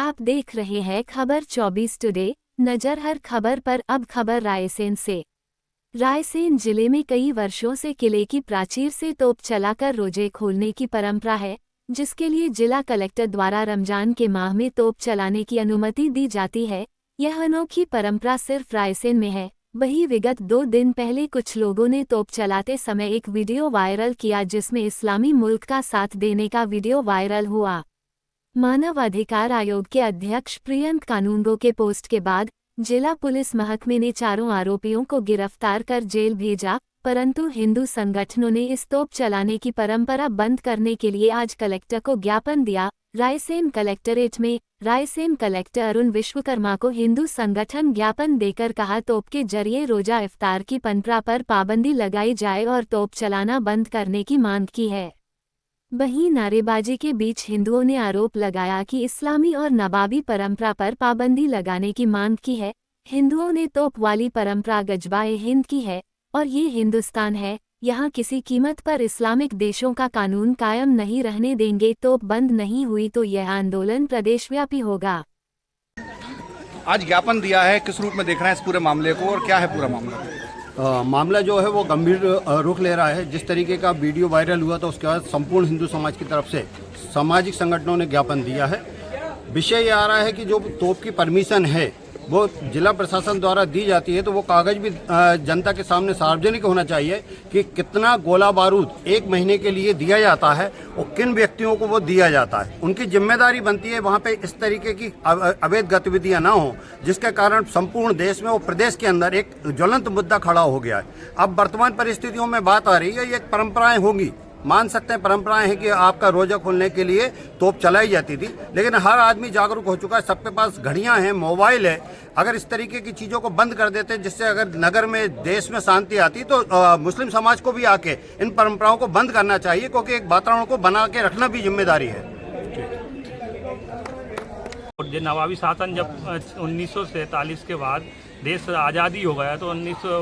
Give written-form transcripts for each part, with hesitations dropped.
आप देख रहे हैं खबर 24 टुडे। नजर हर खबर पर। अब खबर रायसेन से। रायसेन जिले में कई वर्षों से किले की प्राचीर से तोप चलाकर रोजे खोलने की परंपरा है, जिसके लिए जिला कलेक्टर द्वारा रमजान के माह में तोप चलाने की अनुमति दी जाती है। यह अनोखी परंपरा सिर्फ रायसेन में है। वहीं विगत 2 दिन पहले कुछ लोगों ने तोप चलाते समय एक वीडियो वायरल किया, जिसमें इस्लामी मुल्क का साथ देने का वीडियो वायरल हुआ। मानव अधिकार आयोग के अध्यक्ष प्रियंक कानूनगो के पोस्ट के बाद जिला पुलिस महकमे ने चारों आरोपियों को गिरफ्तार कर जेल भेजा, परंतु हिंदू संगठनों ने इस तोप चलाने की परंपरा बंद करने के लिए आज कलेक्टर को ज्ञापन दिया। रायसेन कलेक्टरेट में रायसेन कलेक्टर अरुण विश्वकर्मा को हिंदू संगठन ज्ञापन देकर कहा, तोप के जरिए रोजा इफ्तार की परंपरा पर पाबंदी लगाई जाए और तोप चलाना बंद करने की मांग की है। वहीं नारेबाजी के बीच हिंदुओं ने आरोप लगाया कि इस्लामी और नवाबी परंपरा पर पाबंदी लगाने की मांग की है। हिंदुओं ने तोप वाली परंपरा गजबाए हिंद की है और ये हिंदुस्तान है, यहाँ किसी कीमत पर इस्लामिक देशों का कानून कायम नहीं रहने देंगे। तोप बंद नहीं हुई तो यह आंदोलन प्रदेशव्यापी होगा। आज ज्ञापन दिया है, किस रूप में देख रहे हैं इस पूरे मामले को और क्या है पूरा मामला? मामला जो है वो गंभीर रुख ले रहा है। जिस तरीके का वीडियो वायरल हुआ तो उसके बाद संपूर्ण हिंदू समाज की तरफ से सामाजिक संगठनों ने ज्ञापन दिया है। विषय ये आ रहा है कि जो तोप की परमिशन है वो जिला प्रशासन द्वारा दी जाती है, तो वो कागज भी जनता के सामने सार्वजनिक होना चाहिए कि कितना गोला बारूद 1 महीने के लिए दिया जाता है और किन व्यक्तियों को वो दिया जाता है। उनकी जिम्मेदारी बनती है वहाँ पे इस तरीके की अवैध गतिविधियां ना हो, जिसके कारण संपूर्ण देश में और प्रदेश के अंदर एक ज्वलंत मुद्दा खड़ा हो गया है। अब वर्तमान परिस्थितियों में बात आ रही है, ये परंपराएं होंगी, मान सकते हैं परंपराएं हैं कि आपका रोजा खोलने के लिए तोप चलाई जाती थी, लेकिन हर आदमी जागरूक हो चुका है, सबके पास घड़ियां हैं, मोबाइल है। अगर इस तरीके की चीज़ों को बंद कर देते, जिससे अगर नगर में देश में शांति आती, तो मुस्लिम समाज को भी आके इन परंपराओं को बंद करना चाहिए, क्योंकि एक वातावरण को बना के रखना भी जिम्मेदारी है। और जो नवाबी शासन जब 1947 के बाद देश आज़ादी हो गया तो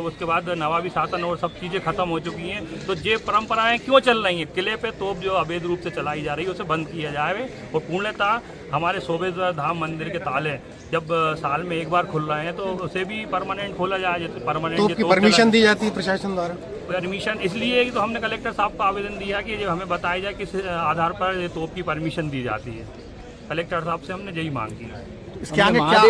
उसके बाद नवाबी शासन और सब चीज़ें खत्म हो चुकी हैं, तो ये परंपराएं क्यों चल रही हैं? किले पे तोप जो अवैध रूप से चलाई जा रही है उसे बंद किया जाए और पूर्णतः हमारे शोभेश्वर धाम मंदिर के ताले जब साल में एक बार खुल रहे हैं तो उसे भी परमानेंट खोला जाए। जैसे परमानेंट तोप की परमिशन दी जाती है प्रशासन द्वारा। परमिशन इसलिए तो हमने कलेक्टर साहब को आवेदन दिया कि जो हमें बताया जाए किस आधार पर ये तोप की परमिशन दी जाती है। कलेक्टर साहब से हमने यही मांग की। इसके आगे क्या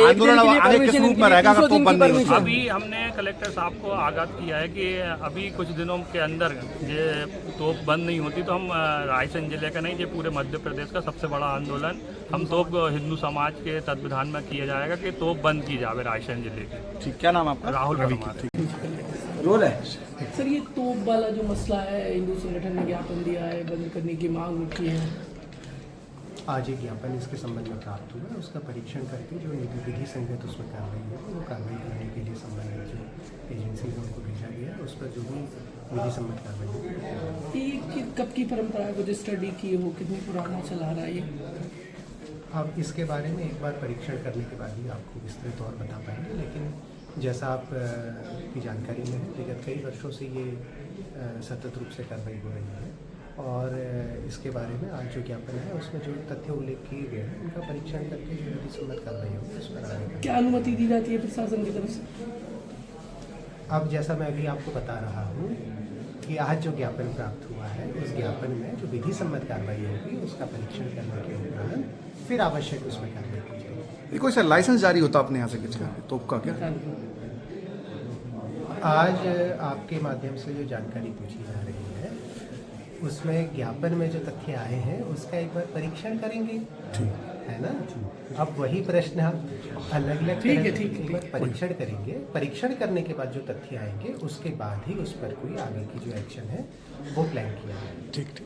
आंदोलन आगे किस रूप में रहेगा अगर तोप बंद नहीं होता? अभी हमने कलेक्टर साहब को आगाह किया है कि अभी कुछ दिनों के अंदर ये तोप बंद नहीं होती तो हम रायसेन जिले का नहीं, ये पूरे मध्य प्रदेश का सबसे बड़ा आंदोलन हम तोप हिंदू समाज के तत्वधान में किया जाएगा कि तोप बंद की जाए रायसेन जिले की। ठीक, क्या नाम आपका? राहुल रोल है सर। ये तोप वाला जो मसला है, हिंदू संगठन ने ज्ञापन दिया है, बंद करने की मांग उठी है। आज एक ज्ञापन इसके संबंध में प्राप्त हुआ है, उसका परीक्षण करके जो विधि संगत उसमें कार्रवाई है वो कार्रवाई करने के लिए संबंधित जो एजेंसी है उनको भेजा गया है। उस पर जो भी विधि सम्मत कार्रवाई है। कब की परंपरा है, कुछ स्टडी की हो, कितनी पुराना चला रहा है ये? अब इसके बारे में एक बार परीक्षण करने के बाद ही आपको विस्तृत और बता पाएंगे, लेकिन जैसा आप की जानकारी में है, विगत कई वर्षों से ये सतत रूप से कार्रवाई हो रही है और इसके बारे में आज जो ज्ञापन है उसमें जो तथ्य उल्लेख किए गए हैं उनका परीक्षण करके जो विधि सम्मत कार्रवाई होगी उस पर आगे क्या अनुमति दी जाती है प्रशासन की तरफ से? अब जैसा मैं अभी आपको बता रहा हूँ कि आज जो ज्ञापन प्राप्त हुआ है उस ज्ञापन में जो विधि सम्मत कार्रवाई होगी उसका परीक्षण करने के उपरांत फिर आवश्यक उसमें कार्रवाई की जाएगी। कोई सर लाइसेंस जारी होता अपने यहाँ से किसका तोप का क्या? आज आपके माध्यम से जो जानकारी पूछी जा रही है उसमें ज्ञापन में जो तथ्य आए हैं उसका एक बार परीक्षण करेंगे, है ना? अब वही प्रश्न हम अलग अलग परीक्षण करेंगे। परीक्षण करने के बाद जो तथ्य आएंगे उसके बाद ही उस पर कोई आगे की जो एक्शन है वो प्लान किया जाएगा। ठीक।